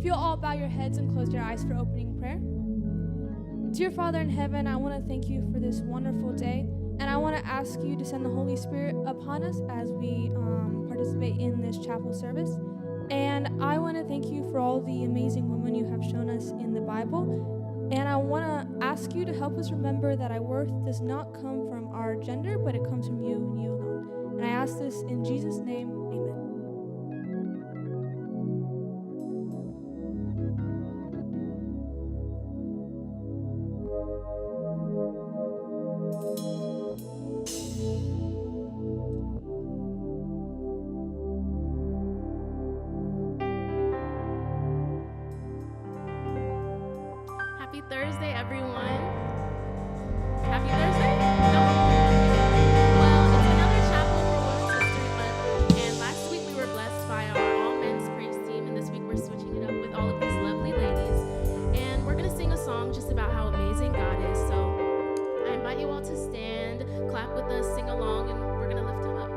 If you'll all bow your heads and close your eyes for opening prayer. Dear Father in heaven, I want to thank you for this wonderful day, and I want to ask you to send the Holy Spirit upon us as we participate in this chapel service. And I want to thank you for all the amazing women you have shown us in the Bible. And I want to ask you to help us remember that our worth does not come from our gender, but it comes from you and you alone. And I ask this in Jesus' name, amen. Happy Thursday, everyone. Happy Thursday? No? Well, it's another Chapel for Women's History Month, and last week we were blessed by our all-men's praise team, and this week we're switching it up with all of these lovely ladies, and we're going to sing a song just about how amazing God is. So I invite you all to stand, clap with us, sing along, and we're going to lift him up.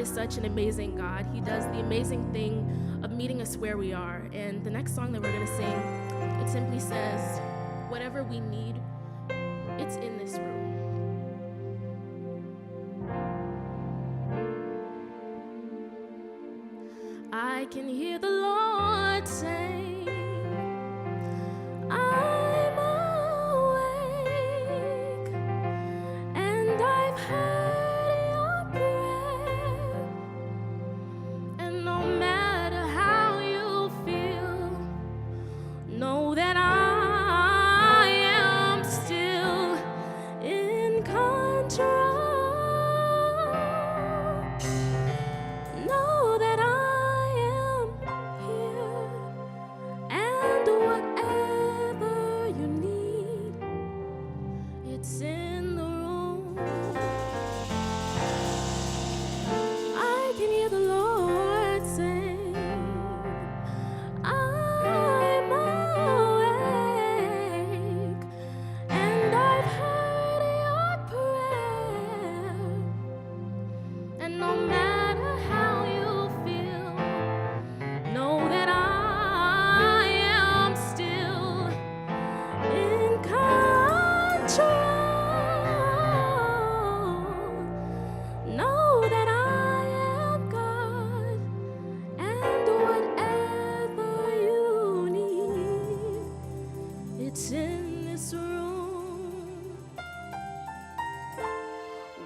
Such an amazing God. He does the amazing thing of meeting us where we are. And the next song that we're going to sing, it simply says, whatever we need, it's in this room. I can hear the Lord say, I'm awake, and I've heard know that I am And no matter how you feel, know that I am still in control. Know that I am God, and whatever you need, it's in this room.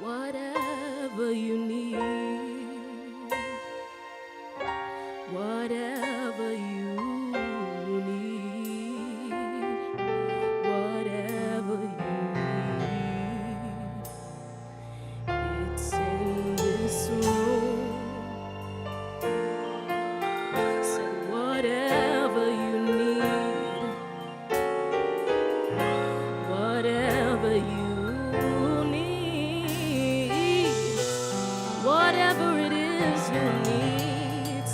Whatever you need, whatever you need, whatever you need, it's in this room. Say whatever you need, whatever you need, whatever it is you need,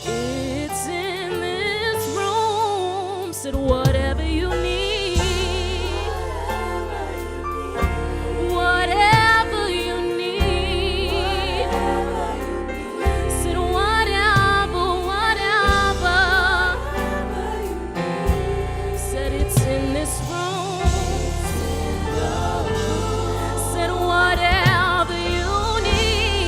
it's in this room. Said whatever you need, whatever you need, said whatever, said it's in this room. Said whatever you need.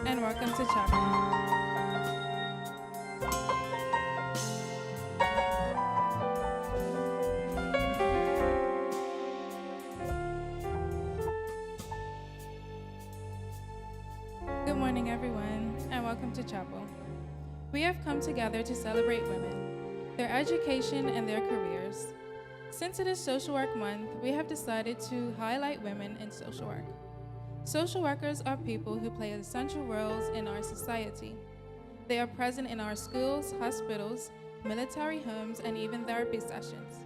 and welcome to chapel. Good morning, everyone, and welcome to chapel. We have come together to celebrate women, their education, and their careers. Since it is Social Work Month, we have decided to highlight women in social work. Social workers are people who play essential roles in our society. They are present in our schools, hospitals, military homes, and even therapy sessions.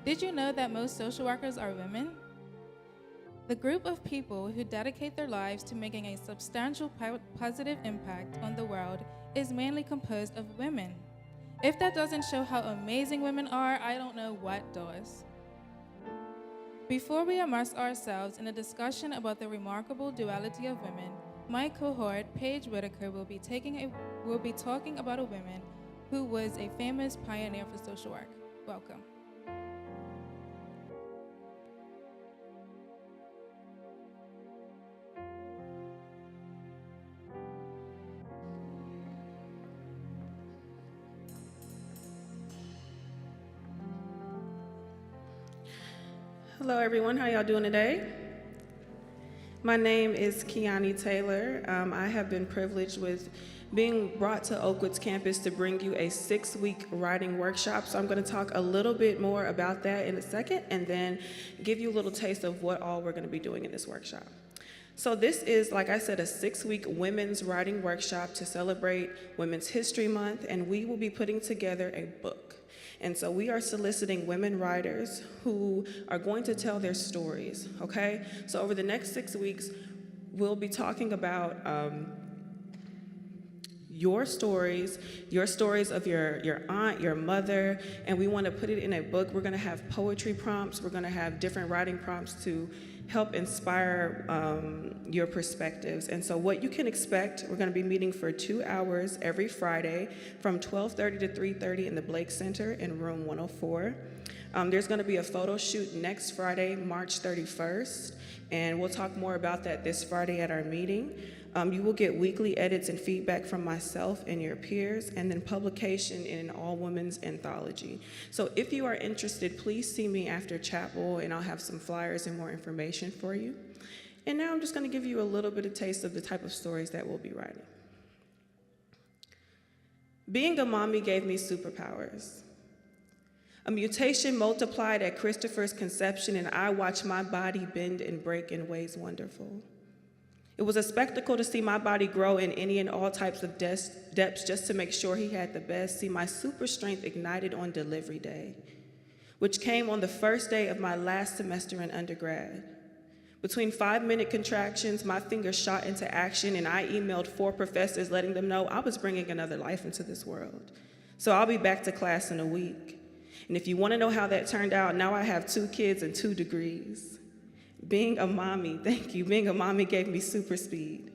Did you know that most social workers are women? The group of people who dedicate their lives to making a substantial positive impact on the world is mainly composed of women. If that doesn't show how amazing women are, I don't know what does. Before we immerse ourselves in a discussion about the remarkable duality of women, my cohort, Paige Whitaker, will be talking about a woman who was a famous pioneer for social work. Welcome. Hello everyone, how y'all doing today? My name is Kiani Taylor. I have been privileged with being brought to Oakwood's campus to bring you a 6-week writing workshop. So I'm going to talk a little bit more about that in a second and then give you a little taste of what all we're going to be doing in this workshop. So this is, like I said, a 6-week women's writing workshop to celebrate Women's History Month, and we will be putting together a book. And so we are soliciting women writers who are going to tell their stories, okay? So over the next 6 weeks, we'll be talking about your stories of your aunt, your mother, and we want to put it in a book. We're going to have poetry prompts. We're going to have different writing prompts to help inspire your perspectives. And so what you can expect, we're going to be meeting for 2 hours every Friday from 12:30 to 3:30 in the Blake Center in room 104. There's going to be a photo shoot next Friday, March 31st, and we'll talk more about that this Friday at our meeting. You will get weekly edits and feedback from myself and your peers, and then publication in an all-women's anthology. So if you are interested, please see me after chapel, and I'll have some flyers and more information for you. And now I'm just going to give you a little bit of taste of the type of stories that we'll be writing. Being a mommy gave me superpowers. A mutation multiplied at Christopher's conception, and I watched my body bend and break in ways wonderful. It was a spectacle to see my body grow in any and all types of depths just to make sure he had the best. See, my super strength ignited on delivery day, which came on the first day of my last semester in undergrad. Between 5-minute contractions, my fingers shot into action, and I emailed 4 professors letting them know I was bringing another life into this world. So I'll be back to class in a week. And if you want to know how that turned out, now I have 2 kids and 2 degrees. Being a mommy gave me super speed,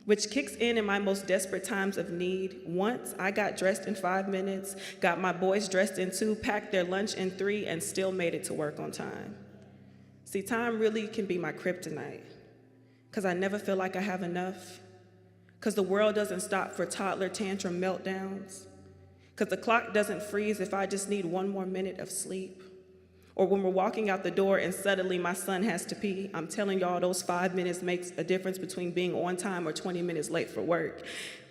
which kicks in my most desperate times of need. Once, I got dressed in 5 minutes, got my boys dressed in 2, packed their lunch in 3, and still made it to work on time. See, time really can be my kryptonite, because I never feel like I have enough, because the world doesn't stop for toddler tantrum meltdowns, because the clock doesn't freeze if I just need 1 more minute of sleep. Or when we're walking out the door and suddenly my son has to pee. I'm telling y'all, those 5 minutes makes a difference between being on time or 20 minutes late for work.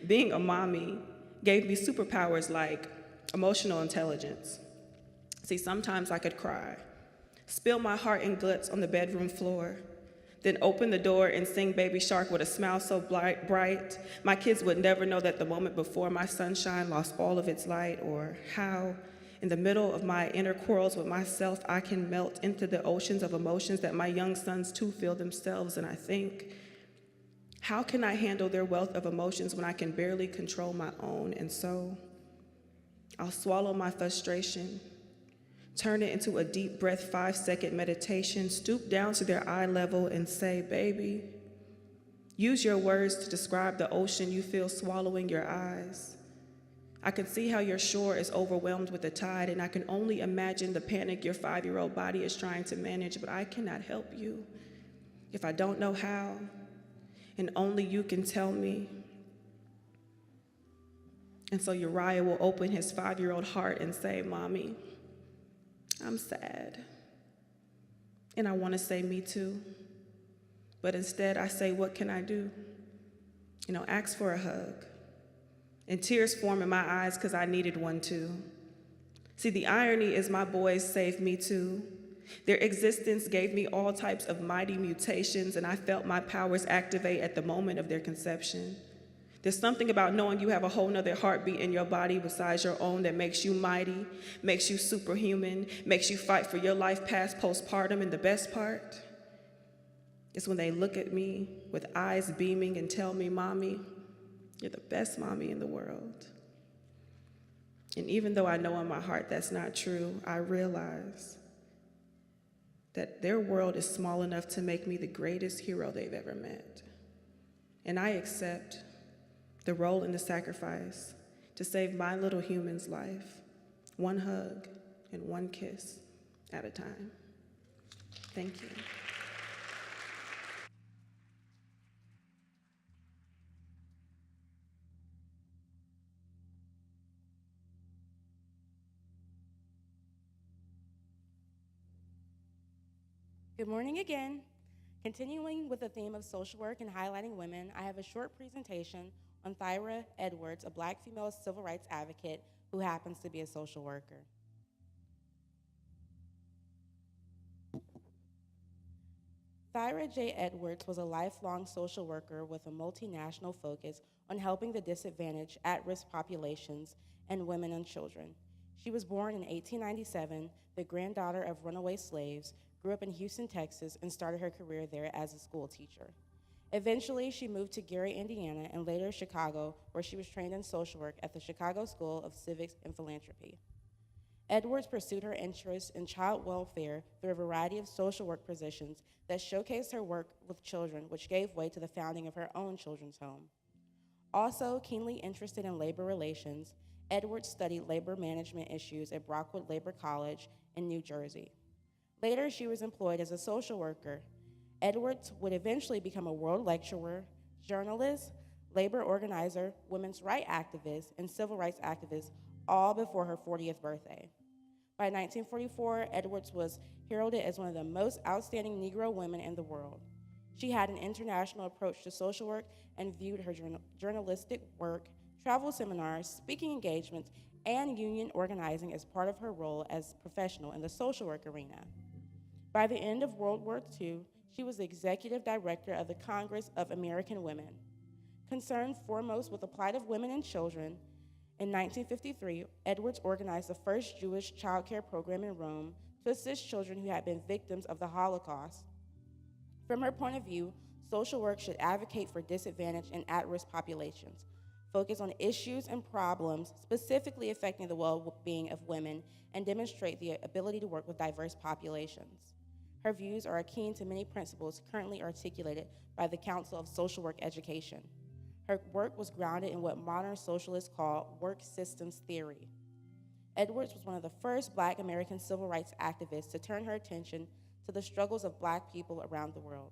Being a mommy gave me superpowers like emotional intelligence. See, sometimes I could cry, spill my heart and guts on the bedroom floor, then open the door and sing Baby Shark with a smile so bright, my kids would never know that the moment before my sunshine lost all of its light, or how in the middle of my inner quarrels with myself, I can melt into the oceans of emotions that my young sons too feel themselves. And I think, how can I handle their wealth of emotions when I can barely control my own? And so I'll swallow my frustration, turn it into a deep breath 5-second meditation, stoop down to their eye level and say, baby, use your words to describe the ocean you feel swallowing your eyes. I can see how your shore is overwhelmed with the tide, and I can only imagine the panic your 5-year-old body is trying to manage, but I cannot help you if I don't know how. and only you can tell me. And so Uriah will open his 5-year-old heart and say, Mommy, I'm sad. And I want to say, me too. But instead I say, what can I do? Ask for a hug. And tears form in my eyes because I needed one too. See, the irony is my boys saved me too. Their existence gave me all types of mighty mutations, and I felt my powers activate at the moment of their conception. There's something about knowing you have a whole nother heartbeat in your body besides your own that makes you mighty, makes you superhuman, makes you fight for your life past postpartum, and the best part is when they look at me with eyes beaming and tell me, Mommy, you're the best mommy in the world. And even though I know in my heart that's not true, I realize that their world is small enough to make me the greatest hero they've ever met. And I accept the role and the sacrifice to save my little human's life, one hug and one kiss at a time. Thank you. Good morning again. Continuing with the theme of social work and highlighting women, I have a short presentation on Thyra Edwards, a Black female civil rights advocate who happens to be a social worker. Thyra J. Edwards was a lifelong social worker with a multinational focus on helping the disadvantaged, at-risk populations and women and children. She was born in 1897, the granddaughter of runaway slaves, grew up in Houston, Texas, and started her career there as a school teacher. Eventually, she moved to Gary, Indiana, and later Chicago, where she was trained in social work at the Chicago School of Civics and Philanthropy. Edwards pursued her interest in child welfare through a variety of social work positions that showcased her work with children, which gave way to the founding of her own children's home. Also keenly interested in labor relations, Edwards studied labor management issues at Oakwood Labor College in New Jersey. Later, she was employed as a social worker. Edwards would eventually become a world lecturer, journalist, labor organizer, women's rights activist, and civil rights activist, all before her 40th birthday. By 1944, Edwards was heralded as one of the most outstanding Negro women in the world. She had an international approach to social work and viewed her journalistic work, travel seminars, speaking engagements, and union organizing as part of her role as professional in the social work arena. By the end of World War II, she was the executive director of the Congress of American Women. Concerned foremost with the plight of women and children, in 1953, Edwards organized the first Jewish child care program in Rome to assist children who had been victims of the Holocaust. From her point of view, social work should advocate for disadvantaged and at-risk populations, focus on issues and problems specifically affecting the well-being of women, and demonstrate the ability to work with diverse populations. Her views are akin to many principles currently articulated by the Council of Social Work Education. Her work was grounded in what modern socialists call work systems theory. Edwards was one of the first Black American civil rights activists to turn her attention to the struggles of Black people around the world.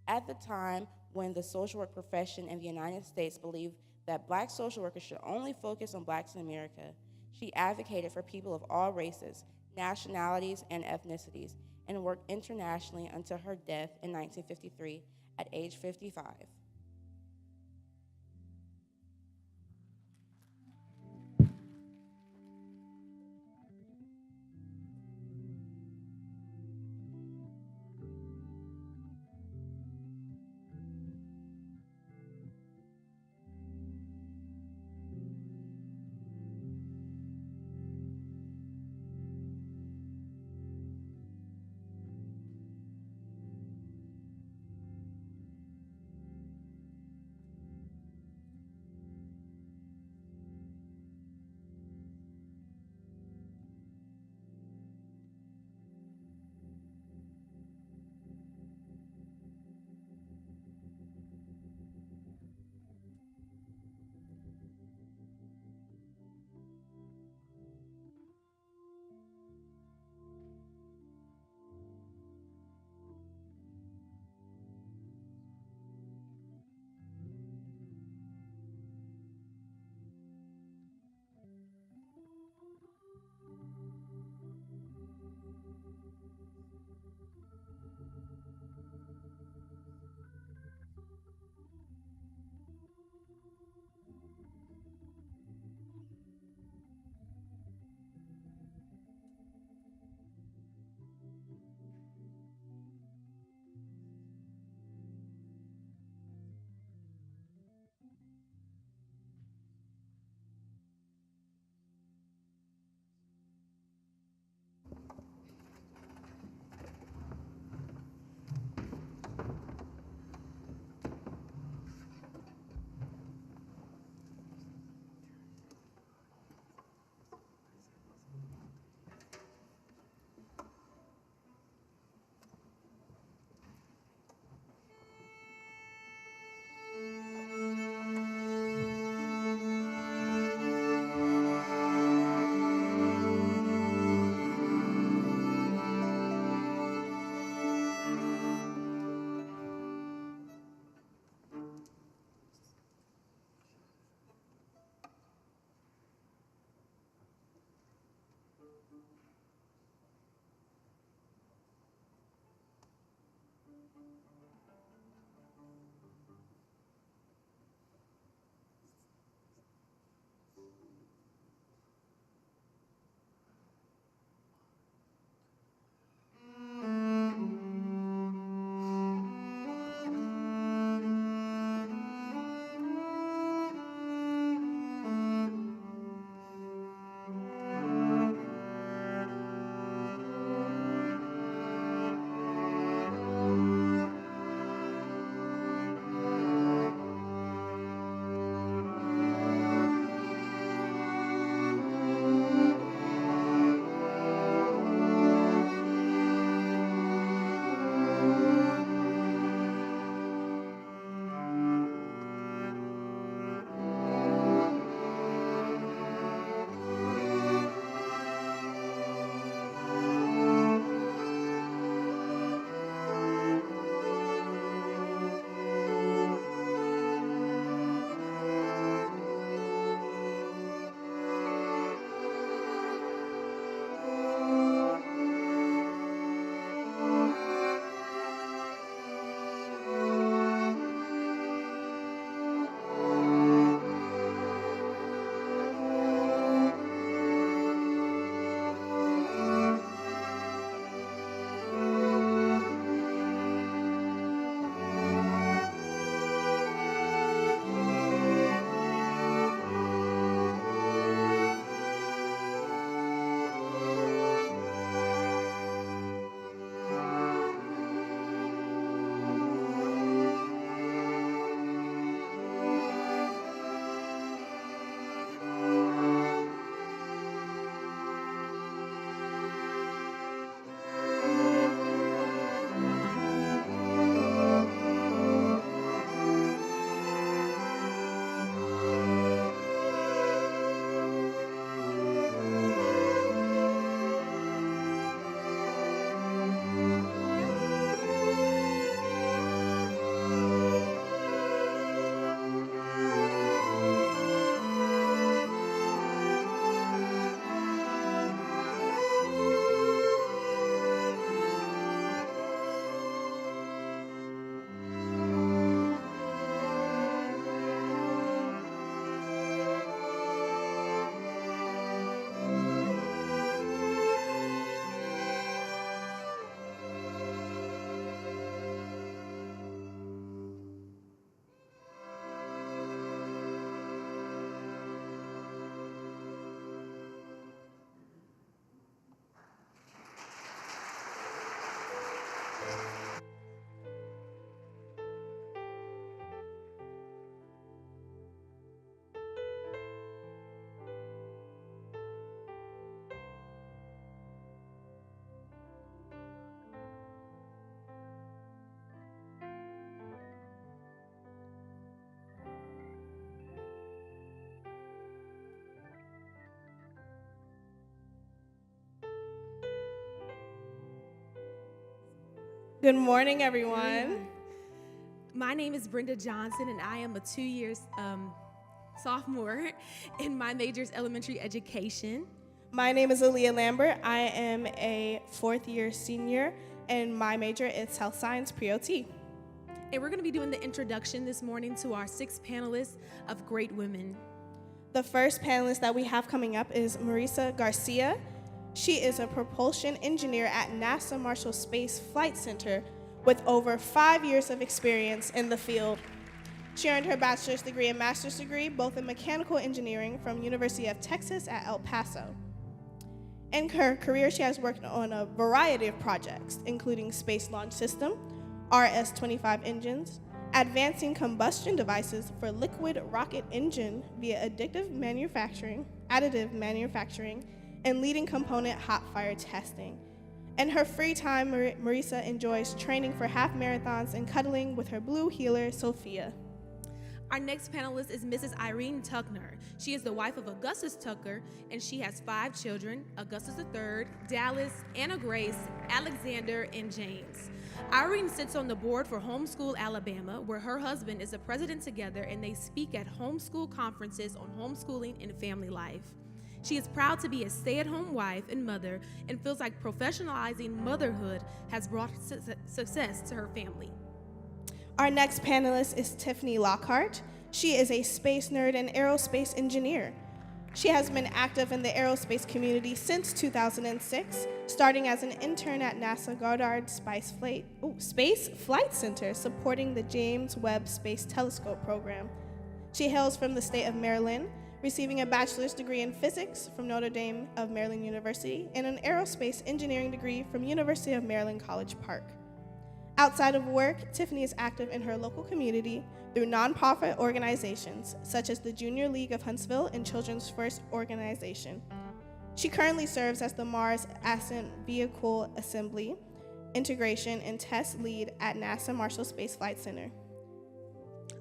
At the time when the social work profession in the United States believed that Black social workers should only focus on Blacks in America, she advocated for people of all races, nationalities, and ethnicities, and worked internationally until her death in 1953 at age 55. Good morning, everyone. My name is Brenda Johnson, and I am a 2-year sophomore, and my major is elementary education. My name is Aaliyah Lambert. I am a fourth-year senior, and my major is health science pre-OT. And we're going to be doing the introduction this morning to our 6 panelists of great women. The first panelist that we have coming up is Marisa Garcia. She is a propulsion engineer at NASA Marshall Space Flight Center with over 5 years of experience in the field. She earned her bachelor's degree and master's degree, both in mechanical engineering from University of Texas at El Paso. In her career, she has worked on a variety of projects, including Space Launch System, RS-25 engines, advancing combustion devices for liquid rocket engine via additive manufacturing, and leading component hot fire testing. In her free time, Marisa enjoys training for half marathons and cuddling with her blue heeler, Sophia. Our next panelist is Mrs. Irene Tuckner. She is the wife of Augustus Tucker, and she has 5 children, Augustus III, Dallas, Anna Grace, Alexander, and James. Irene sits on the board for Homeschool Alabama, where her husband is the president together, and they speak at homeschool conferences on homeschooling and family life. She is proud to be a stay-at-home wife and mother and feels like professionalizing motherhood has brought success to her family. Our next panelist is Tiffany Lockhart. She is a space nerd and aerospace engineer. She has been active in the aerospace community since 2006, starting as an intern at NASA Goddard Space Flight Center, supporting the James Webb Space Telescope program. She hails from the state of Maryland, receiving a bachelor's degree in physics from Notre Dame of Maryland University and an aerospace engineering degree from University of Maryland College Park. Outside of work, Tiffany is active in her local community through nonprofit organizations such as the Junior League of Huntsville and Children's First Organization. She currently serves as the Mars Ascent Vehicle Assembly, Integration, and Test Lead at NASA Marshall Space Flight Center.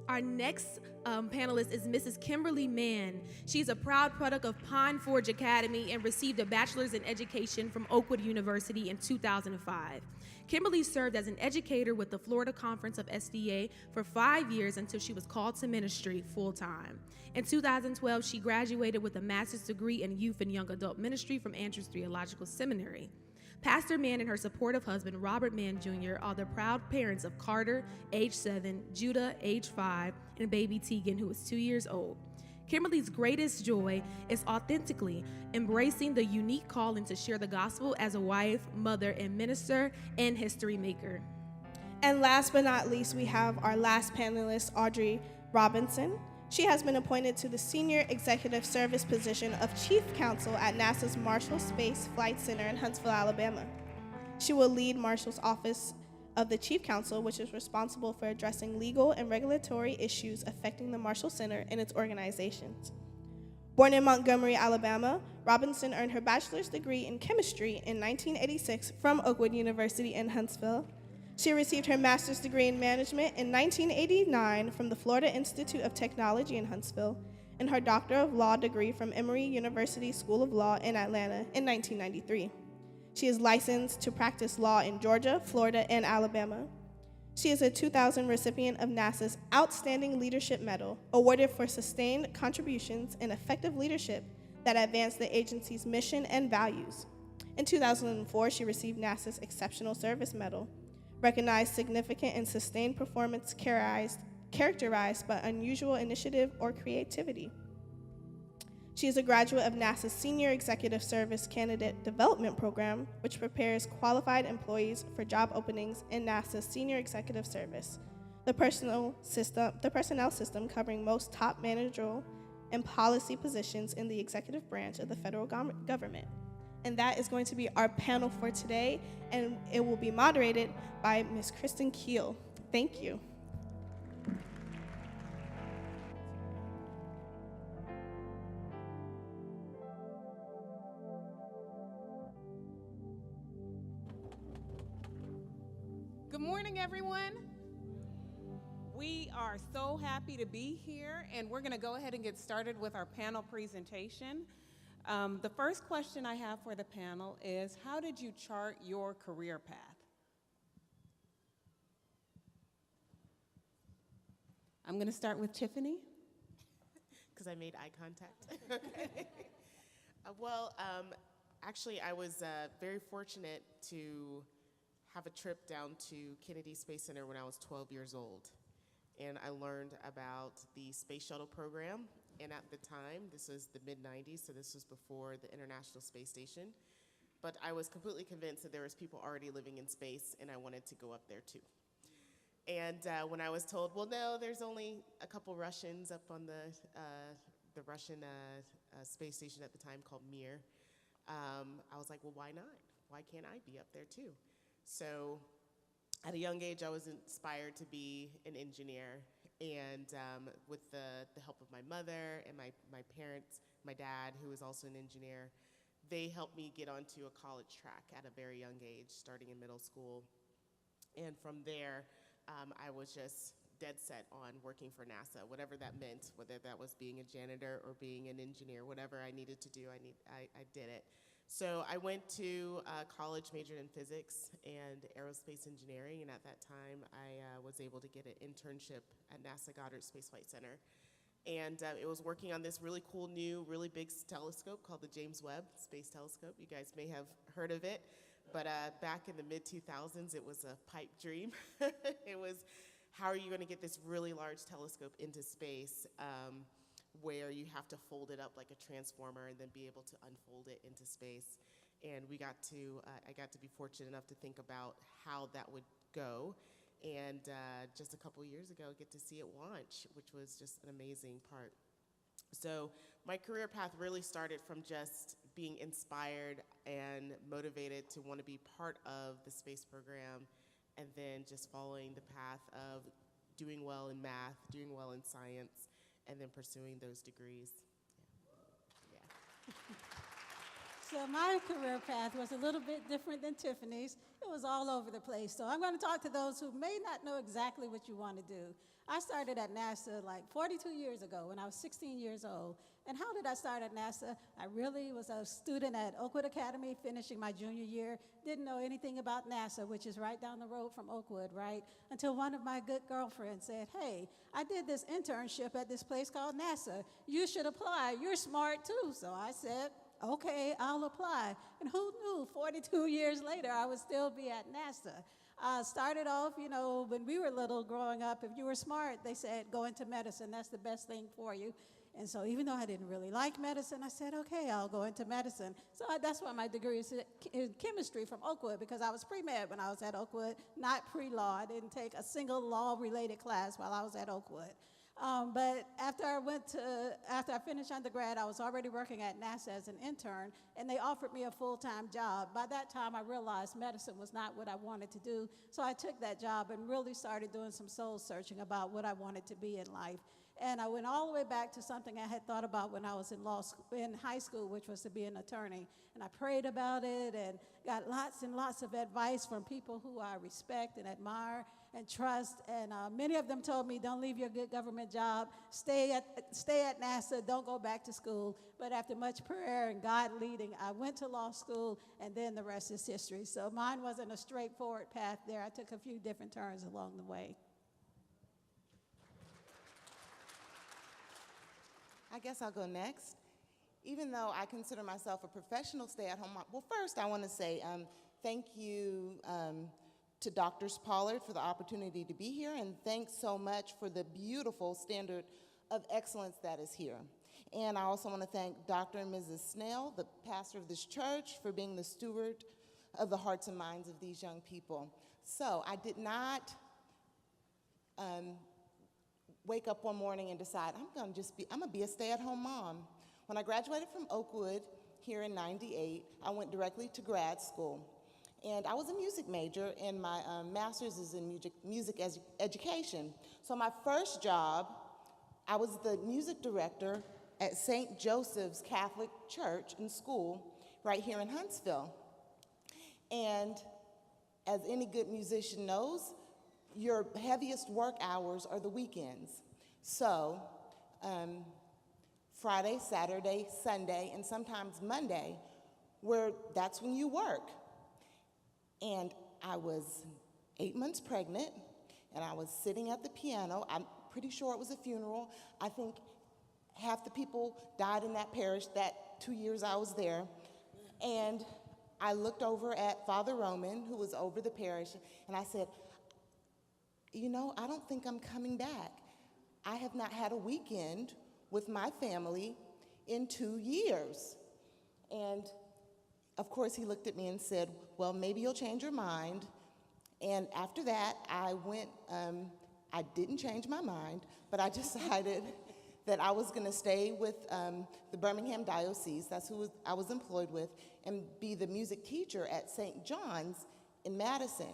Our next panelist is Mrs. Kimberly Mann. She's a proud product of Pine Forge Academy and received a bachelor's in education from Oakwood University in 2005. Kimberly served as an educator with the Florida Conference of SDA for 5 years until she was called to ministry full-time. In 2012, she graduated with a master's degree in youth and young adult ministry from Andrews Theological Seminary. Pastor Mann and her supportive husband, Robert Mann Jr., are the proud parents of Carter, age 7, Judah, age 5, and baby Tegan, who is 2 years old. Kimberly's greatest joy is authentically embracing the unique calling to share the gospel as a wife, mother, and minister and history maker. And last but not least, we have our last panelist, Audrey Robinson. She has been appointed to the Senior Executive Service position of Chief Counsel at NASA's Marshall Space Flight Center in Huntsville, Alabama. She will lead Marshall's Office of the Chief Counsel, which is responsible for addressing legal and regulatory issues affecting the Marshall Center and its organizations. Born in Montgomery, Alabama, Robinson earned her bachelor's degree in chemistry in 1986 from Oakwood University in Huntsville. She received her master's degree in management in 1989 from the Florida Institute of Technology in Huntsville and her Doctor of Law degree from Emory University School of Law in Atlanta in 1993. She is licensed to practice law in Georgia, Florida, and Alabama. She is a 2000 recipient of NASA's Outstanding Leadership Medal, awarded for sustained contributions and effective leadership that advance the agency's mission and values. In 2004, she received NASA's Exceptional Service Medal, recognized significant and sustained performance characterized by unusual initiative or creativity. She is a graduate of NASA's Senior Executive Service Candidate Development Program, which prepares qualified employees for job openings in NASA's Senior Executive Service, the personnel system covering most top managerial and policy positions in the executive branch of the federal government. And that is going to be our panel for today, and it will be moderated by Ms. Kristen Keel. Thank you. Good morning, everyone. We are so happy to be here, and we're going to go ahead and get started with our panel presentation. The first question I have for the panel is, how did you chart your career path? I'm going to start with Tiffany. Because I made eye contact. Actually, I was very fortunate to have a trip down to Kennedy Space Center when I was 12 years old. And I learned about the space shuttle program. And at the time, this was the mid-90s, so this was before the International Space Station. But I was completely convinced that there was people already living in space, and I wanted to go up there too. And when I was told, well, no, there's only a couple Russians up on the Russian space station at the time called Mir, I was like, well, why not? Why can't I be up there too? So at a young age, I was inspired to be an engineer. And with the help of my mother and my parents, my dad, who was also an engineer, they helped me get onto a college track at a very young age, starting in middle school. And from there, I was just dead set on working for NASA, whatever that meant, whether that was being a janitor or being an engineer, whatever I needed to do, I did it. So I went to college, majored in physics and aerospace engineering, and at that time, I was able to get an internship at NASA Goddard Space Flight Center. And it was working on this really cool, new, really big telescope called the James Webb Space Telescope. You guys may have heard of it, but back in the mid-2000s, it was a pipe dream. It was, how are you going to get this really large telescope into space where you have to fold it up like a transformer and then be able to unfold it into space? And I got to be fortunate enough to think about how that would go. And just a couple years ago, get to see it launch, which was just an amazing part. So my career path really started from just being inspired and motivated to want to be part of the space program, and then just following the path of doing well in math, doing well in science, and then pursuing those degrees. Yeah. So my career path was a little bit different than Tiffany's. It was all over the place. So I'm going to talk to those who may not know exactly what you want to do. I started at NASA like 42 years ago when I was 16 years old. And how did I start at NASA? I really was a student at Oakwood Academy, finishing my junior year. Didn't know anything about NASA, which is right down the road from Oakwood, right? Until one of my good girlfriends said, hey, I did this internship at this place called NASA. You should apply. You're smart too. So I said, okay, I'll apply. And who knew 42 years later I would still be at NASA. Started off, you know, when we were little growing up, if you were smart, they said, go into medicine. That's the best thing for you. And so even though I didn't really like medicine, I said, okay, I'll go into medicine. So that's why my degree is in chemistry from Oakwood, because I was pre-med when I was at Oakwood, not pre-law. I didn't take a single law-related class while I was at Oakwood. But after I finished undergrad, I was already working at NASA as an intern, and they offered me a full-time job. By that time, I realized medicine was not what I wanted to do, so I took that job and really started doing some soul searching about what I wanted to be in life. And I went all the way back to something I had thought about when I was in high school, which was to be an attorney. And I prayed about it and got lots and lots of advice from people who I respect and admire and trust. And many of them told me, don't leave your good government job, stay at NASA, don't go back to school. But after much prayer and God leading, I went to law school, and then the rest is history. So mine wasn't a straightforward path there. I took a few different turns along the way. I guess I'll go next. Even though I consider myself a professional stay-at-home mom, well, first I want to say thank you to Dr. Pollard for the opportunity to be here, and thanks so much for the beautiful standard of excellence that is here. And I also want to thank Dr. and Mrs. Snell, the pastor of this church, for being the steward of the hearts and minds of these young people. So I did not wake up one morning and decide, I'm gonna be a stay-at-home mom. When I graduated from Oakwood here in '98, I went directly to grad school. And I was a music major, and my master's is in music education. So my first job, I was the music director at St. Joseph's Catholic Church and School right here in Huntsville. And as any good musician knows, your heaviest work hours are the weekends. So Friday, Saturday, Sunday, and sometimes Monday, that's when you work. And I was 8 months pregnant, and I was sitting at the piano. I'm pretty sure it was a funeral. I think half the people died in that parish that 2 years I was there. And I looked over at Father Roman, who was over the parish, and I said, you know, I don't think I'm coming back. I have not had a weekend with my family in 2 years. And of course, he looked at me and said, well, maybe you'll change your mind. And after that, I went, I didn't change my mind, but I decided that I was going to stay with the Birmingham Diocese, that's who I was employed with, and be the music teacher at St. John's in Madison.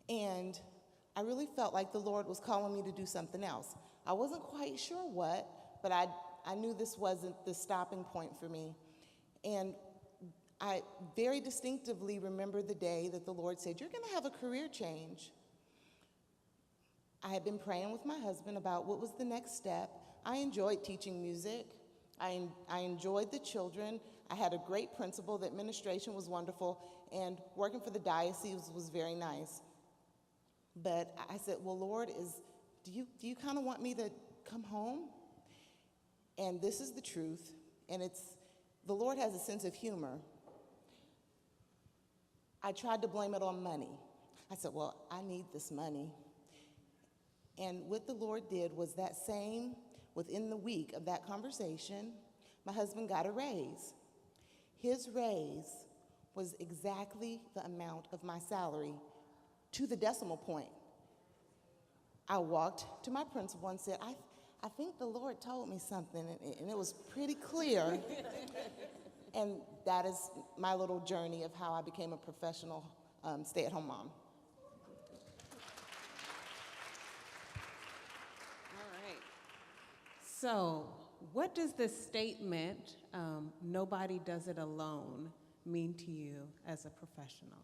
And I really felt like the Lord was calling me to do something else. I wasn't quite sure what, but I knew this wasn't the stopping point for me. And I very distinctively remember the day that the Lord said, you're going to have a career change. I had been praying with my husband about what was the next step. I enjoyed teaching music. I enjoyed the children. I had a great principal. The administration was wonderful. And working for the diocese was very nice. But I said, well, Lord, do you kind of want me to come home? And this is the truth. And the Lord has a sense of humor. I tried to blame it on money. I said, well, I need this money. And what the Lord did was within the week of that conversation, my husband got a raise. His raise was exactly the amount of my salary to the decimal point. I walked to my principal and said, I think the Lord told me something, and it was pretty clear. And that is my little journey of how I became a professional stay-at-home mom. All right. So, what does the statement, nobody does it alone, mean to you as a professional?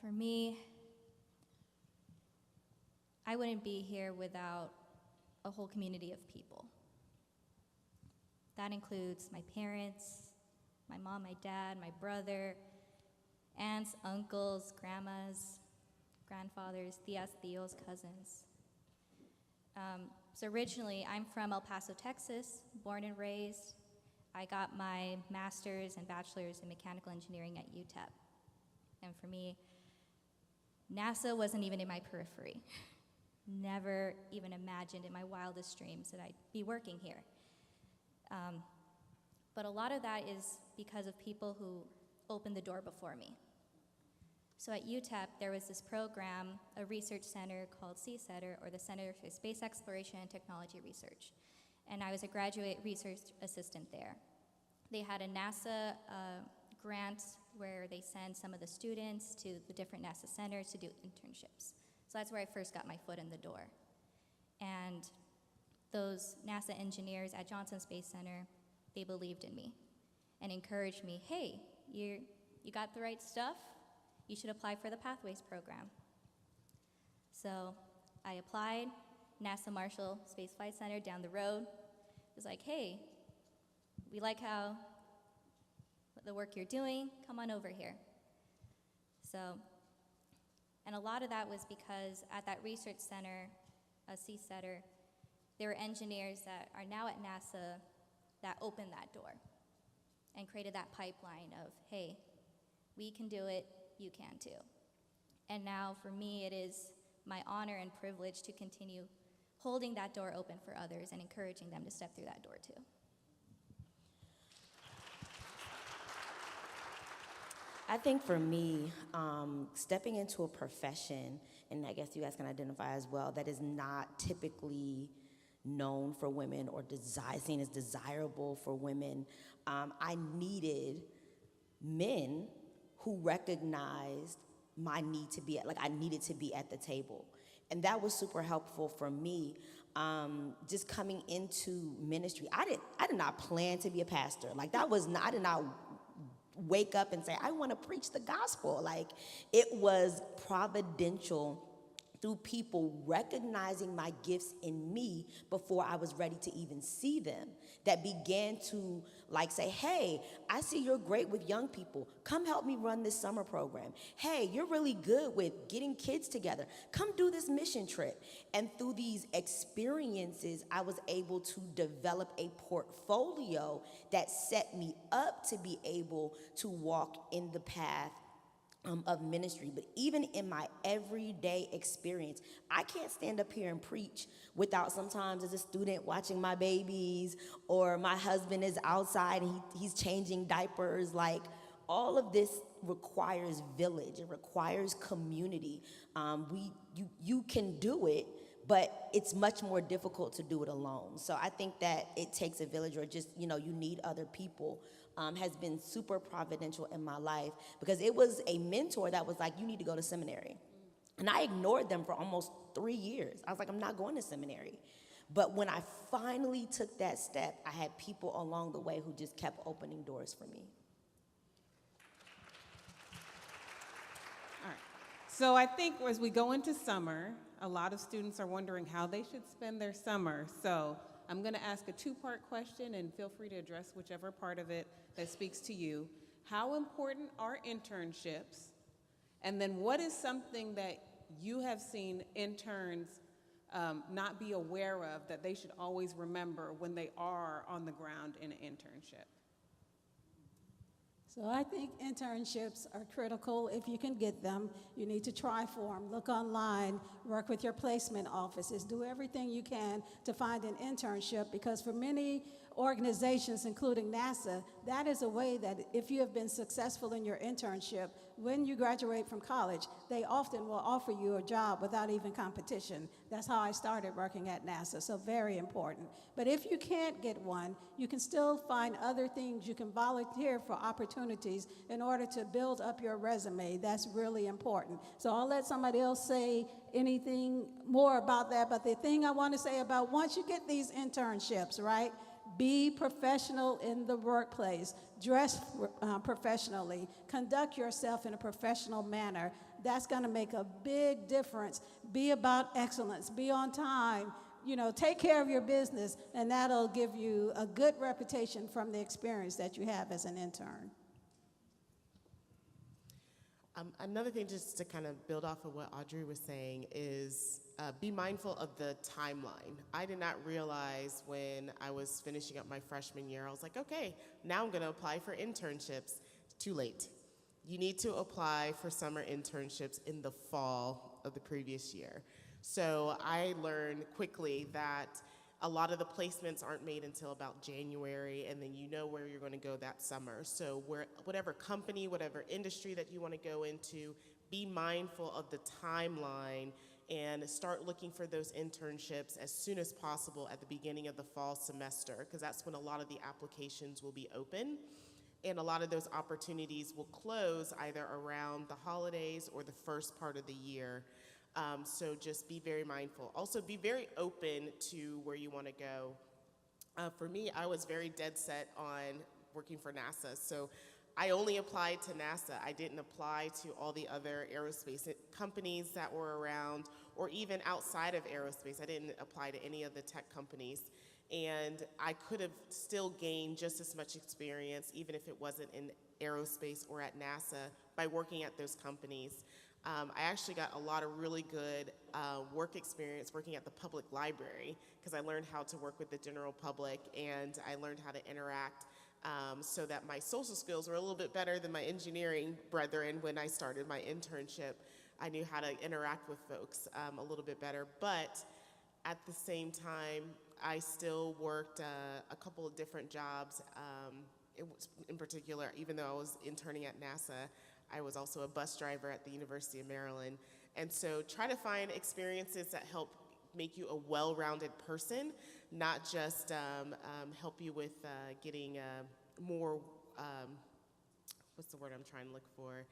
For me, I wouldn't be here without a whole community of people. That includes my parents, my mom, my dad, my brother, aunts, uncles, grandmas, grandfathers, tias, tios, cousins. So originally, I'm from El Paso, Texas, born and raised. I got my master's and bachelor's in mechanical engineering at UTEP. And for me, NASA wasn't even in my periphery. Never even imagined in my wildest dreams that I'd be working here. But a lot of that is because of people who opened the door before me. So at UTEP, there was this program, a research center called CSETR, or the Center for Space Exploration and Technology Research. And I was a graduate research assistant there. They had a NASA grant where they send some of the students to the different NASA centers to do internships. So that's where I first got my foot in the door. And those NASA engineers at Johnson Space Center, they believed in me and encouraged me, hey, you got the right stuff, you should apply for the Pathways program. So I applied, NASA Marshall Space Flight Center down the road was like, hey, we like how the work you're doing, come on over here. So, and a lot of that was because at that research center, CSETR, there were engineers that are now at NASA that opened that door and created that pipeline of, hey, we can do it, you can too. And now for me, it is my honor and privilege to continue holding that door open for others and encouraging them to step through that door too. I think for me, stepping into a profession, and I guess you guys can identify as well, that is not typically known for women or seen as desirable for women, I needed men who recognized my need to be, I needed to be at the table. And that was super helpful for me. Just coming into ministry, I did not plan to be a pastor. I did not wake up and say, I want to preach the gospel. It was providential through people recognizing my gifts in me before I was ready to even see them, that began to say, hey, I see you're great with young people. Come help me run this summer program. Hey, you're really good with getting kids together. Come do this mission trip. And through these experiences, I was able to develop a portfolio that set me up to be able to walk in the path of ministry. But even in my everyday experience, I can't stand up here and preach without sometimes as a student watching my babies, or my husband is outside and he's changing diapers. All of this requires village. It requires community. You can do it, but it's much more difficult to do it alone. So I think that it takes a village, or just, you need other people. Has been super providential in my life, because it was a mentor that was like, you need to go to seminary. And I ignored them for almost 3 years. I was like, I'm not going to seminary. But when I finally took that step, I had people along the way who just kept opening doors for me. All right. So I think as we go into summer, a lot of students are wondering how they should spend their summer. So I'm going to ask a two-part question, and feel free to address whichever part of it that speaks to you. How important are internships? And then what is something that you have seen interns not be aware of that they should always remember when they are on the ground in an internship? So I think internships are critical if you can get them. You need to try for them, look online, work with your placement offices, do everything you can to find an internship, because for many organizations, including NASA, that is a way that if you have been successful in your internship, when you graduate from college, they often will offer you a job without even competition. That's how I started working at NASA, so very important. But if you can't get one, you can still find other things. You can volunteer for opportunities in order to build up your resume. That's really important. So I'll let somebody else say anything more about that. But the thing I want to say about once you get these internships, right? Be professional in the workplace. Dress professionally. Conduct yourself in a professional manner. That's going to make a big difference. Be about excellence. Be on time. Take care of your business, and that'll give you a good reputation from the experience that you have as an intern. Another thing, just to kind of build off of what Audrey was saying, is be mindful of the timeline. I did not realize when I was finishing up my freshman year, I was like, okay, now I'm going to apply for internships. Too late. You need to apply for summer internships in the fall of the previous year. So I learned quickly that a lot of the placements aren't made until about January, and then you know where you're going to go that summer. So whatever company, whatever industry that you want to go into, be mindful of the timeline and start looking for those internships as soon as possible at the beginning of the fall semester, because that's when a lot of the applications will be open. And a lot of those opportunities will close either around the holidays or the first part of the year. So just be very mindful. Also, be very open to where you want to go. For me, I was very dead set on working for NASA. So I only applied to NASA. I didn't apply to all the other aerospace companies that were around, or even outside of aerospace. I didn't apply to any of the tech companies. And I could have still gained just as much experience, even if it wasn't in aerospace or at NASA, by working at those companies. I actually got a lot of really good work experience working at the public library, because I learned how to work with the general public, and I learned how to interact so that my social skills were a little bit better than my engineering brethren. When I started my internship, I knew how to interact with folks a little bit better. But at the same time, I still worked a couple of different jobs. It was, in particular, even though I was interning at NASA, I was also a bus driver at the University of Maryland. And so try to find experiences that help make you a well-rounded person, not just help you with getting more, what's the word I'm trying to look for?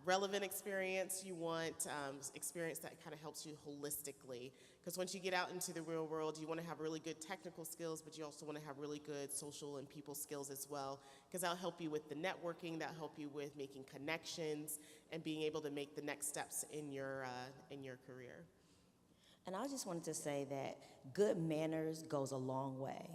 relevant experience. You want experience that kind of helps you holistically. Because once you get out into the real world, you want to have really good technical skills, but you also want to have really good social and people skills as well. Because that'll help you with the networking, that'll help you with making connections, and being able to make the next steps in your career. And I just wanted to say that good manners goes a long way.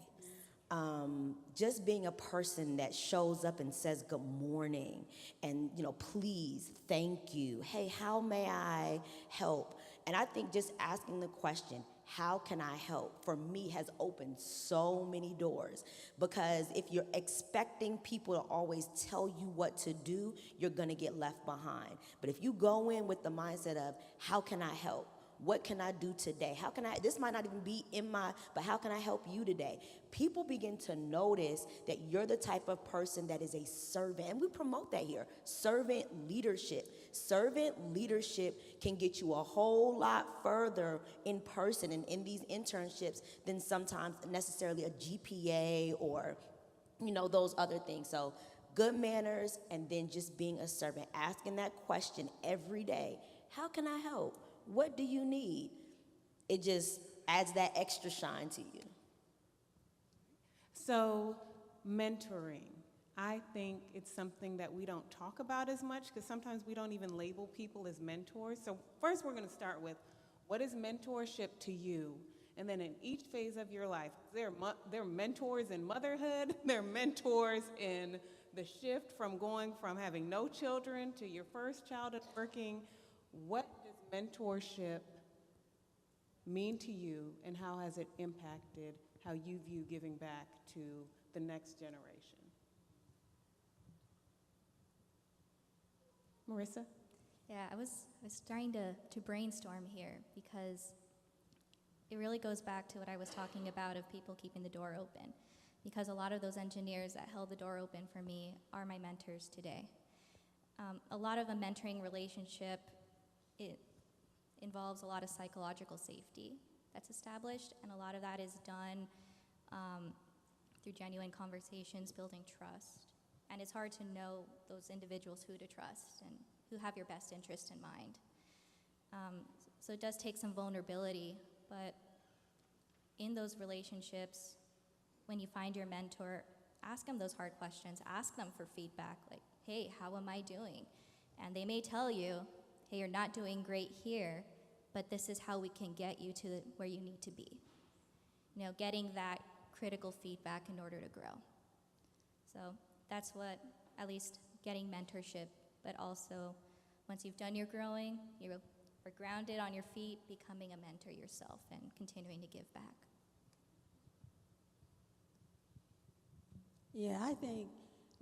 Just being a person that shows up and says good morning and, please, thank you, hey, how may I help? And I think just asking the question, how can I help, for me has opened so many doors, because if you're expecting people to always tell you what to do, you're gonna get left behind. But if you go in with the mindset of, how can I help? What can I do today? This might not even be but how can I help you today? People begin to notice that you're the type of person that is a servant, and we promote that here, servant leadership. Servant leadership can get you a whole lot further in person and in these internships than sometimes necessarily a GPA or, those other things. So good manners, and then just being a servant, asking that question every day, how can I help? What do you need? It just adds that extra shine to you. So, mentoring. I think it's something that we don't talk about as much, because sometimes we don't even label people as mentors. So first we're going to start with, what is mentorship to you? And then in each phase of your life, they're mentors in motherhood, they're mentors in the shift from going from having no children to your first child and working. What does mentorship mean to you, and how has it impacted how you view giving back to the next generation? Marissa? Yeah, I was trying to brainstorm here, because it really goes back to what I was talking about of people keeping the door open, because a lot of those engineers that held the door open for me are my mentors today. A lot of a mentoring relationship, it involves a lot of psychological safety that's established, and a lot of that is done through genuine conversations, building trust. And it's hard to know those individuals who to trust and who have your best interest in mind. So it does take some vulnerability, but in those relationships, when you find your mentor, ask them those hard questions. Ask them for feedback, like, hey, how am I doing? And they may tell you, hey, you're not doing great here, but this is how we can get you to where you need to be. Getting that critical feedback in order to grow. So that's what, at least getting mentorship, but also once you've done your growing, you're grounded on your feet, becoming a mentor yourself and continuing to give back. Yeah, I think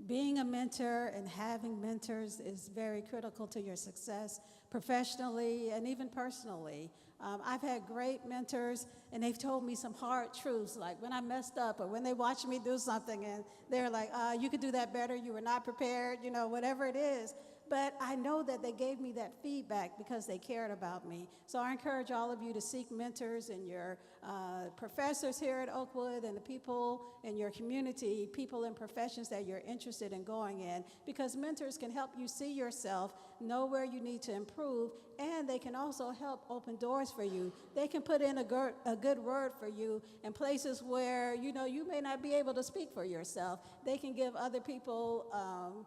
being a mentor and having mentors is very critical to your success professionally and even personally. I've had great mentors, and they've told me some hard truths, like when I messed up or when they watched me do something and they're like, you could do that better, you were not prepared, whatever it is. But I know that they gave me that feedback because they cared about me. So I encourage all of you to seek mentors, and your professors here at Oakwood and the people in your community, people in professions that you're interested in going in, because mentors can help you see yourself, know where you need to improve, and they can also help open doors for you. They can put in a good word for you in places where, you may not be able to speak for yourself. They can give other people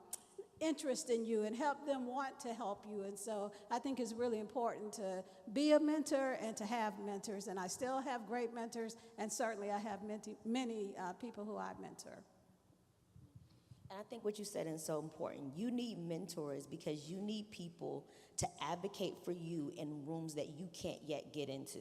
interest in you and help them want to help you. And so I think it's really important to be a mentor and to have mentors. And I still have great mentors, and certainly I have many people who I mentor. And I think what you said is so important. You need mentors because you need people to advocate for you in rooms that you can't yet get into.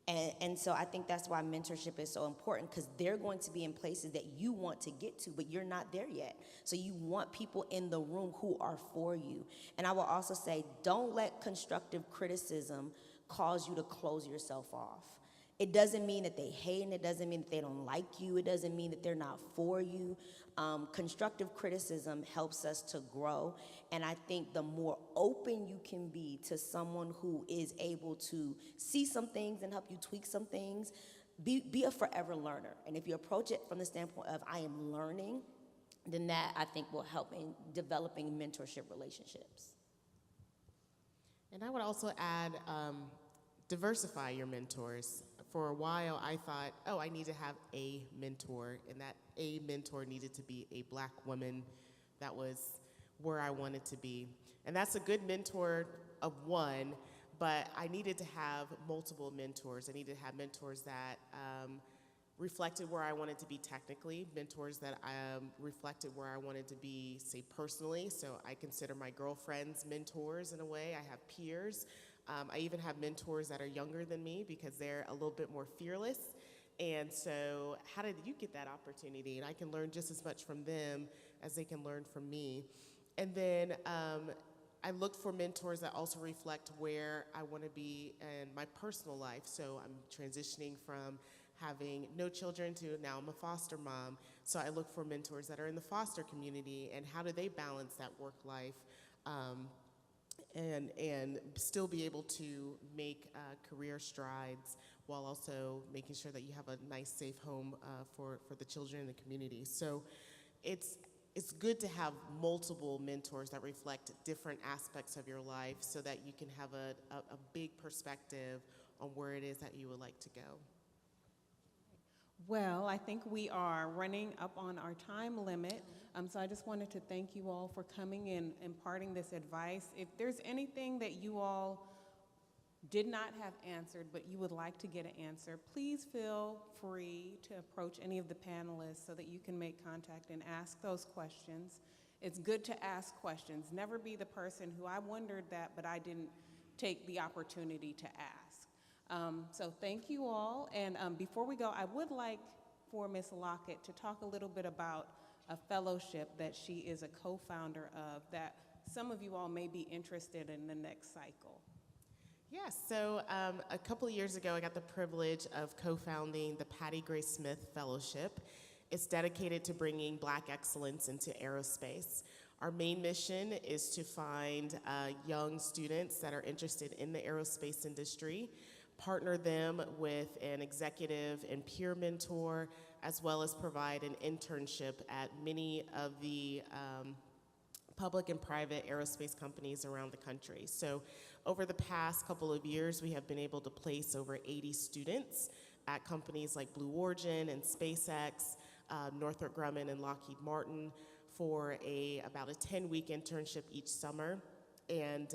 And so I think that's why mentorship is so important, because they're going to be in places that you want to get to, but you're not there yet. So you want people in the room who are for you. And I will also say, don't let constructive criticism cause you to close yourself off. It doesn't mean that they hate, and it doesn't mean that they don't like you. It doesn't mean that they're not for you. Constructive criticism helps us to grow. And I think the more open you can be to someone who is able to see some things and help you tweak some things, be a forever learner. And if you approach it from the standpoint of, I am learning, then that, I think, will help in developing mentorship relationships. And I would also add diversify your mentors. For a while, I thought, oh, I need to have a mentor, and that a mentor needed to be a Black woman. That was where I wanted to be. And that's a good mentor of one, but I needed to have multiple mentors. I needed to have mentors that reflected where I wanted to be technically, mentors that reflected where I wanted to be, say, personally. So I consider my girlfriends mentors in a way. I have peers. I even have mentors that are younger than me because they're a little bit more fearless. And so how did you get that opportunity? And I can learn just as much from them as they can learn from me. And then I looked for mentors that also reflect where I want to be in my personal life. So I'm transitioning from having no children to now I'm a foster mom. So I look for mentors that are in the foster community and how do they balance that work life and still be able to make career strides while also making sure that you have a nice, safe home for the children in the community. So it's good to have multiple mentors that reflect different aspects of your life so that you can have a big perspective on where it is that you would like to go. Well, I think we are running up on our time limit, so I just wanted to thank you all for coming and imparting this advice. If there's anything that you all did not have answered, but you would like to get an answer, please feel free to approach any of the panelists so that you can make contact and ask those questions. It's good to ask questions. Never be the person who I wondered that, but I didn't take the opportunity to ask. So thank you all. And before we go, I would like for Ms. Lockett to talk a little bit about a fellowship that she is a co-founder of that some of you all may be interested in the next cycle. Yes, so a couple of years ago, I got the privilege of co-founding the Patty Grace Smith Fellowship. It's dedicated to bringing Black excellence into aerospace. Our main mission is to find young students that are interested in the aerospace industry, partner them with an executive and peer mentor, as well as provide an internship at many of the public and private aerospace companies around the country. So over the past couple of years, we have been able to place over 80 students at companies like Blue Origin and SpaceX, Northrop Grumman and Lockheed Martin for about a 10-week internship each summer. And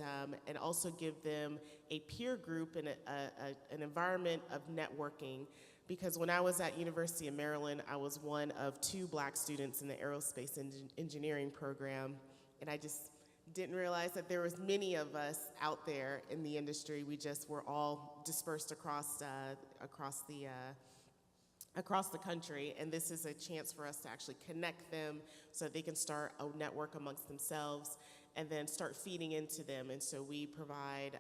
also give them a peer group and an environment of networking. Because when I was at University of Maryland, I was one of 2 Black students in the aerospace engineering program, and I just didn't realize that there was many of us out there in the industry. We just were all dispersed across the country, and this is a chance for us to actually connect them so that they can start a network amongst themselves and then start feeding into them. And so we provide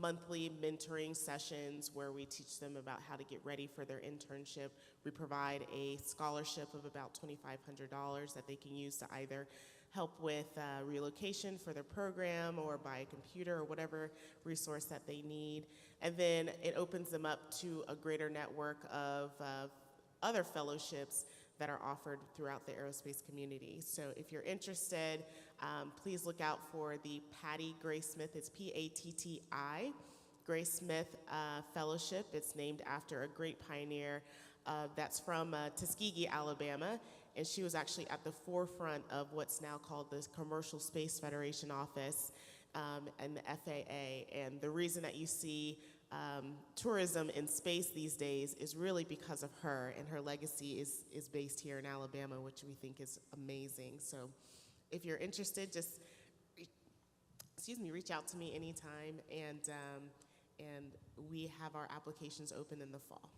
monthly mentoring sessions where we teach them about how to get ready for their internship. We provide a scholarship of about $2,500 that they can use to either help with relocation for their program or buy a computer or whatever resource that they need. And then it opens them up to a greater network of other fellowships that are offered throughout the aerospace community. So if you're interested, please look out for the Patty Grace Smith. It's P-A-T-T-I, Grace Smith Fellowship. It's named after a great pioneer that's from Tuskegee, Alabama, and she was actually at the forefront of what's now called the Commercial Space Federation Office and the FAA. And the reason that you see tourism in space these days is really because of her, and her legacy is based here in Alabama, which we think is amazing. So if you're interested, just reach out to me anytime, and we have our applications open in the fall.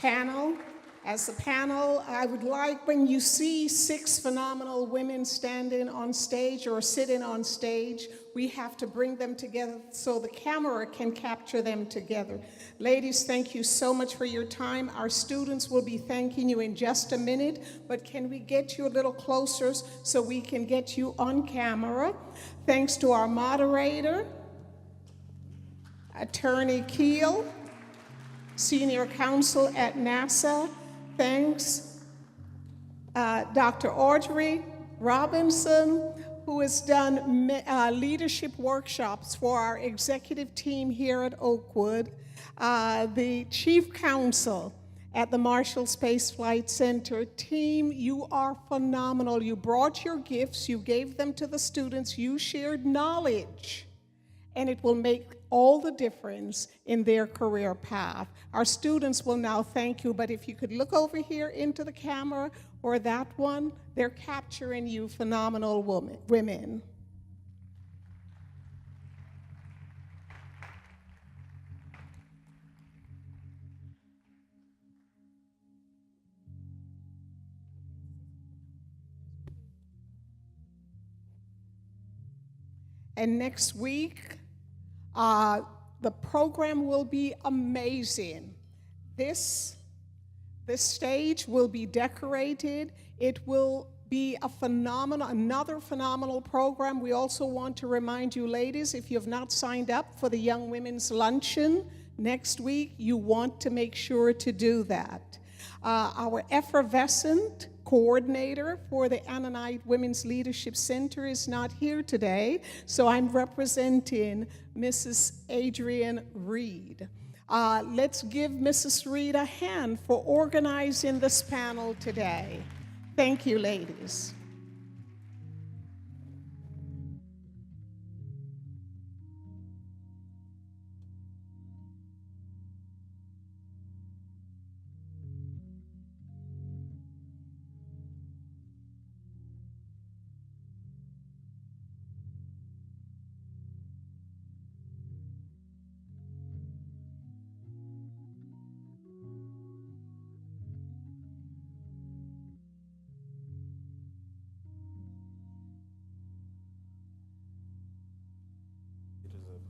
Panel. As a panel, I would like, when you see 6 phenomenal women standing on stage or sitting on stage, we have to bring them together so the camera can capture them together. Ladies, thank you so much for your time. Our students will be thanking you in just a minute, but can we get you a little closer so we can get you on camera? Thanks to our moderator, Attorney Keel, Senior Counsel at NASA. Thanks, Dr. Audrey, Robinson, who has done leadership workshops for our executive team here at Oakwood, the chief counsel at the Marshall Space Flight Center. Team, you are phenomenal. You brought your gifts, you gave them to the students, you shared knowledge, and it will make all the difference in their career path. Our students will now thank you, but if you could look over here into the camera or that one, they're capturing you, phenomenal women. And next week, the program will be amazing. This stage will be decorated. It will be another phenomenal program. We also want to remind you, ladies, if you have not signed up for the Young Women's Luncheon next week, you want to make sure to do that. Our effervescent coordinator for the Annanite Women's Leadership Center is not here today, so I'm representing Mrs. Adrienne Reed. Let's give Mrs. Reed a hand for organizing this panel today. Thank you, ladies.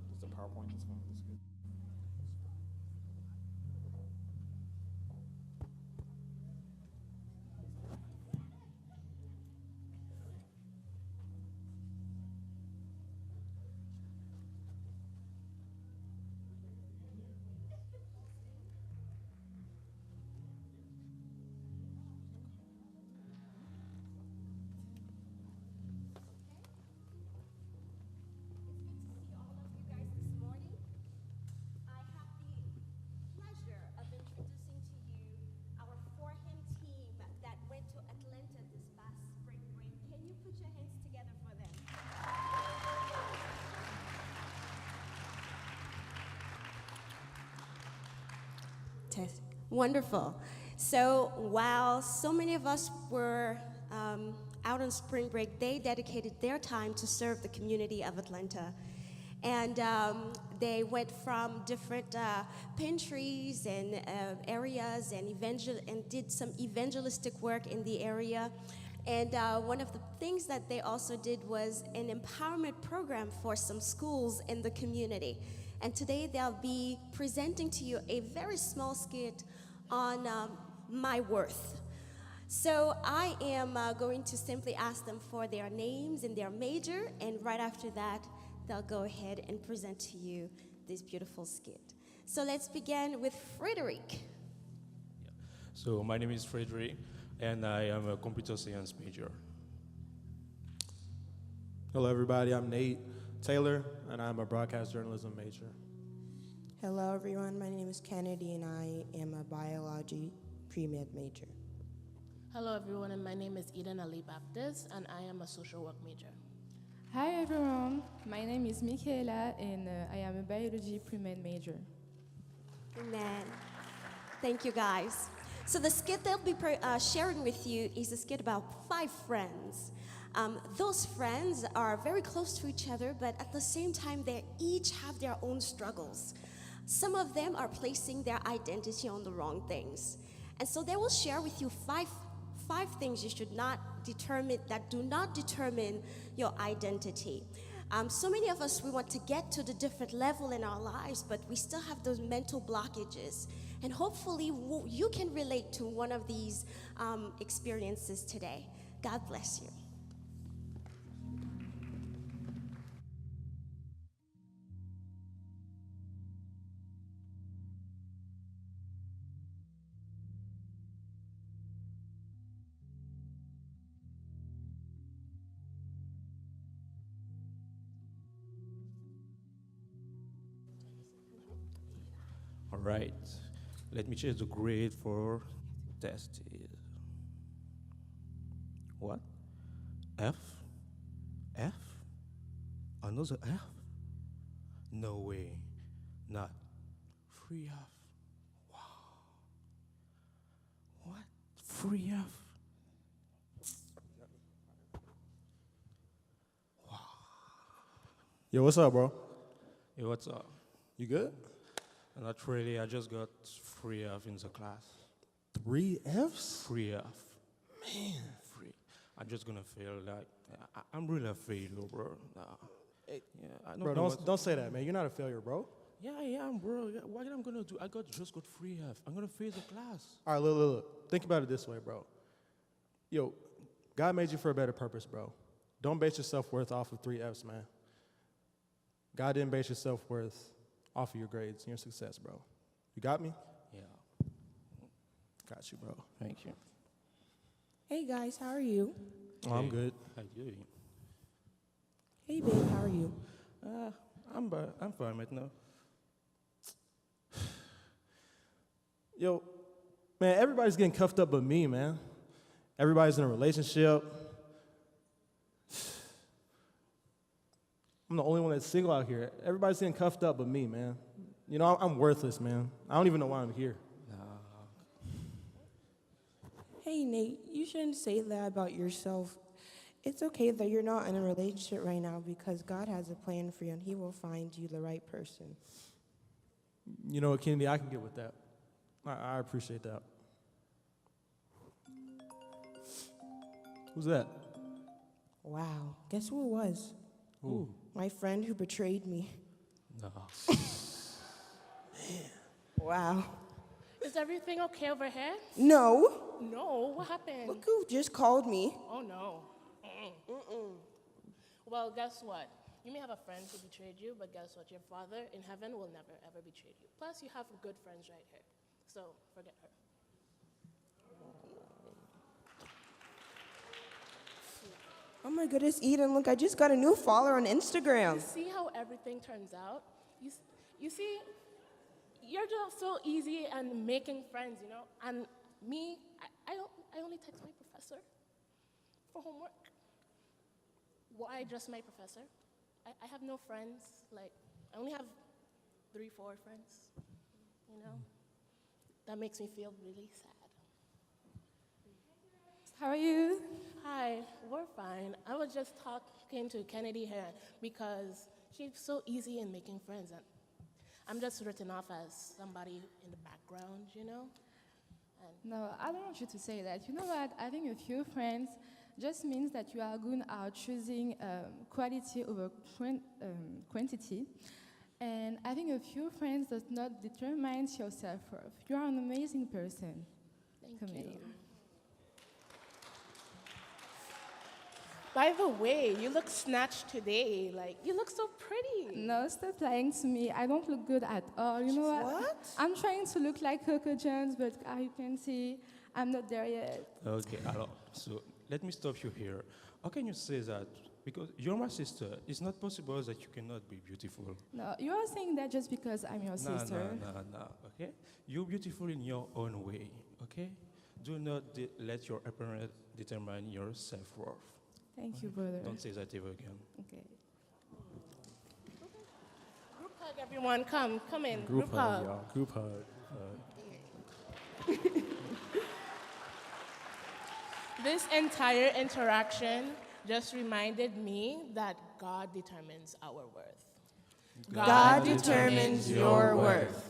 Does the PowerPoint just go? That's good. Wonderful. So while so many of us were out on spring break, they dedicated their time to serve the community of Atlanta. And they went from different pantries and areas and did some evangelistic work in the area. And one of the things that they also did was an empowerment program for some schools in the community. And today they'll be presenting to you a very small skit on my worth. So I am going to simply ask them for their names and their major, and right after that, they'll go ahead and present to you this beautiful skit. So let's begin with Frederick. So my name is Frederick, and I am a computer science major. Hello, everybody. I'm Nate Taylor, and I'm a broadcast journalism major. Hello, everyone. My name is Kennedy, and I am a biology pre-med major. Hello, everyone, and my name is Eden Ali Baptist, and I am a social work major. Hi, everyone. My name is Michaela, and I am a biology pre-med major. Amen. Thank you, guys. So the skit they'll be sharing with you is a skit about 5 friends. Those friends are very close to each other, but at the same time, they each have their own struggles. Some of them are placing their identity on the wrong things. And so they will share with you five things you should not determine, that do not determine your identity. So many of us, we want to get to the different level in our lives, but we still have those mental blockages. And hopefully you can relate to one of these experiences today. God bless you. right. Let me change the grade for test. What? F? F? Another F? No way. Not. Free F. Wow. What? Free F? Yo, what's up, bro? Yo, what's up? You good? Not really. I just got 3F in the class. 3 Fs? 3F. Man. 3. I'm just gonna fail. Like, I'm really a failure, bro. Nah. Hey, Yeah, I don't bro, know what- don't say that, man. You're not a failure, bro. Yeah, I am, bro. Yeah, what am I gonna do? Just got 3F. I'm gonna fail the class. All right, look. Think about it this way, bro. Yo, God made you for a better purpose, bro. Don't base your self-worth off of 3 Fs, man. God didn't base your self-worth off of your grades and your success, bro. You got me? Yeah. Got you, bro. Thank you. Hey guys, how are you? Oh, I'm good. How you doing? Hey babe, how are you? I'm fine right now. Yo, man, everybody's getting cuffed up but me, man. Everybody's in a relationship. I'm the only one that's single out here. Everybody's getting cuffed up but me, man. You know, I'm worthless, man. I don't even know why I'm here. Hey Nate, you shouldn't say that about yourself. It's okay that you're not in a relationship right now because God has a plan for you and He will find you the right person. You know what, Kennedy, I can get with that. I appreciate that. Who's that? Wow, guess who it was? Who? My friend who betrayed me. No. Wow. Is everything okay over here? No. No, what happened? Look who just called me. Oh no. Well, guess what? You may have a friend who betrayed you, but guess what? Your Father in heaven will never ever betray you. Plus, you have good friends right here. So forget her. Oh my goodness, Eden, look, I just got a new follower on Instagram. You see how everything turns out? You see, you're just so easy and making friends, you know? And me, I only text my professor for homework. Why just my professor? I have no friends. Like, I only have 3, 4 friends, you know? That makes me feel really sad. How are you? Hi, we're fine. I was just talking to Kennedy here because she's so easy in making friends, and I'm just written off as somebody in the background, you know? No, I don't want you to say that. You know what? I think a few friends just means that you are good at choosing quality over quantity. And I think a few friends does not determine your self-worth. You are an amazing person. Thank you. By the way, you look snatched today. Like, you look so pretty. No, stop lying to me. I don't look good at all. You know what? I'm trying to look like Coco Jones, but as you can see, I'm not there yet. Okay, so let me stop you here. How can you say that? Because you're my sister. It's not possible that you cannot be beautiful. No, you are saying that just because I'm your sister. No, okay? You're beautiful in your own way, okay? Do not let your appearance determine your self-worth. Thank you, brother. Don't say that ever again. Okay. Group hug, everyone. Come in. Group hug, y'all. Group hug. This entire interaction just reminded me that God determines our worth. God determines your worth.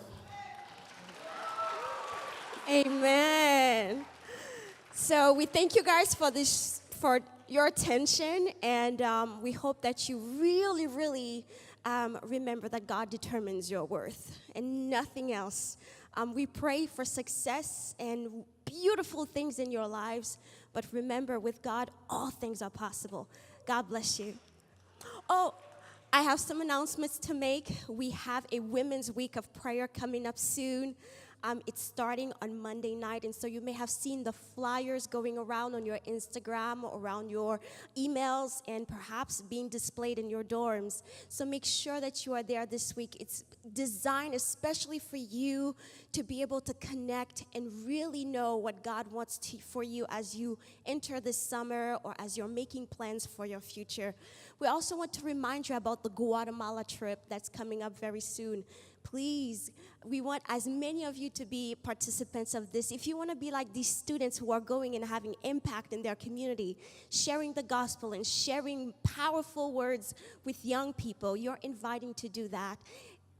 Amen. So we thank you guys for your attention, and we hope that you really, really remember that God determines your worth and nothing else. We pray for success and beautiful things in your lives, but remember, with God, all things are possible. God bless you. Oh, I have some announcements to make. We have a Women's Week of Prayer coming up soon. It's starting on Monday night, and so you may have seen the flyers going around on your Instagram, around your emails, and perhaps being displayed in your dorms. So make sure that you are there this week. It's designed especially for you to be able to connect and really know what God wants for you as you enter this summer or as you're making plans for your future. We also want to remind you about the Guatemala trip that's coming up very soon. Please, we want as many of you to be participants of this. If you want to be like these students who are going and having impact in their community, sharing the gospel and sharing powerful words with young people, you're inviting to do that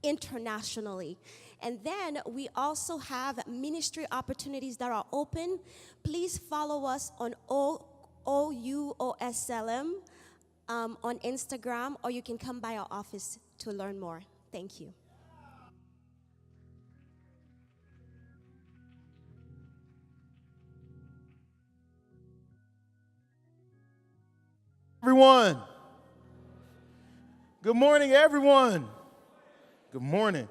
internationally. And then we also have ministry opportunities that are open. Please follow us on OUOSLM on Instagram, or you can come by our office to learn more. Thank you. Everyone. Good morning, everyone. Good morning.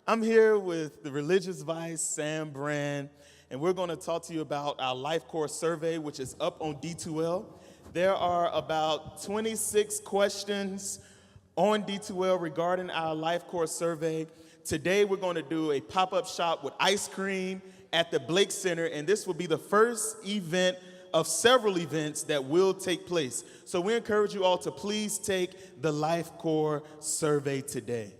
I'm here with the Religious Vice, Sam Brand, and we're going to talk to you about our Life Course Survey, which is up on D2L. There are about 26 questions on D2L regarding our Life Course Survey. Today, we're going to do a pop-up shop with ice cream at the Blake Center, and this will be the first event of several events that will take place. So we encourage you all to please take the Life Core survey today.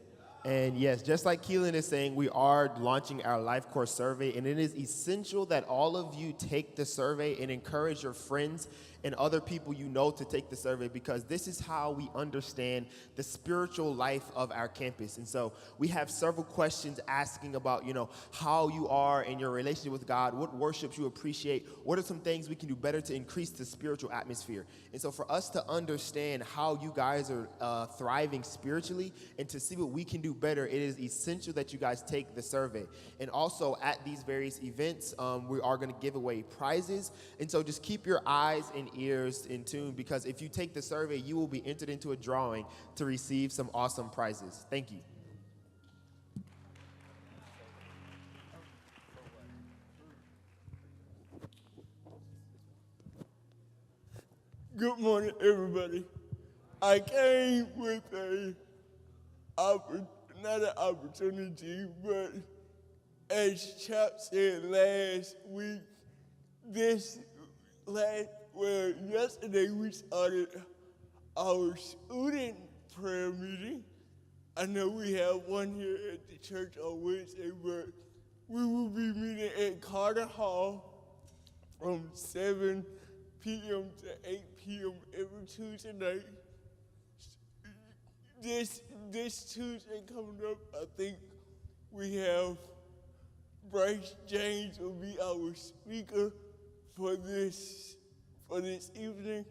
And yes, just like Keelan is saying, we are launching our Life Course survey, and it is essential that all of you take the survey and encourage your friends and other people you know to take the survey, because this is how we understand the spiritual life of our campus. And so we have several questions asking about, how you are in your relationship with God, what worships you appreciate, what are some things we can do better to increase the spiritual atmosphere. And so for us to understand how you guys are thriving spiritually and to see what we can do better, it is essential that you guys take the survey. And also at these various events, we are going to give away prizes. And so just keep your eyes and ears in tune, because if you take the survey, you will be entered into a drawing to receive some awesome prizes. Thank you. Good morning, everybody. I came with not an opportunity, but as Chap said last week, yesterday we started our student prayer meeting. I know we have one here at the church on Wednesday, but we will be meeting at Carter Hall from 7 p.m. to 8 p.m. every Tuesday night. This Tuesday coming up, I think we have Bryce James will be our speaker for this evening.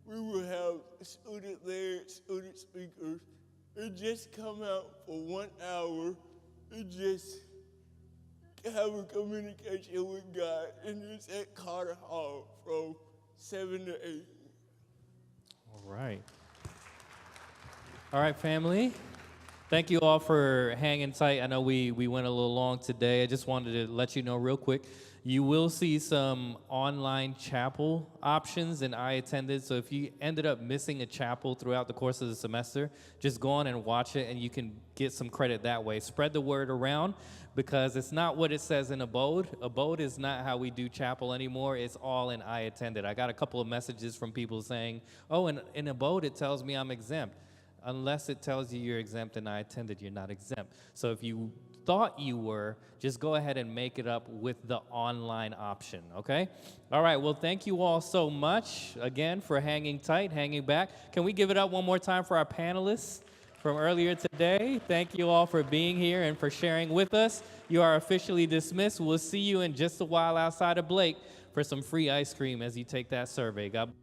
We will have student-led student speakers. It just come out for 1 hour and just have a communication with God, and it's at Carter Hall from 7 to 8. All right. All right, family. Thank you all for hanging tight. I know we went a little long today. I just wanted to let you know real quick. You will see some online chapel options, and I attended. So if you ended up missing a chapel throughout the course of the semester, just go on and watch it, and you can get some credit that way. Spread the word around, because it's not what it says in Abode. Abode is not how we do chapel anymore. It's all in I attended. I got a couple of messages from people saying, oh, in Abode it tells me I'm exempt. Unless it tells you you're exempt and I attended, you're not exempt. So if you thought you were, just go ahead and make it up with the online option, okay? All right, well, thank you all so much, again, for hanging tight, hanging back. Can we give it up one more time for our panelists from earlier today? Thank you all for being here and for sharing with us. You are officially dismissed. We'll see you in just a while outside of Blake for some free ice cream as you take that survey. God bless.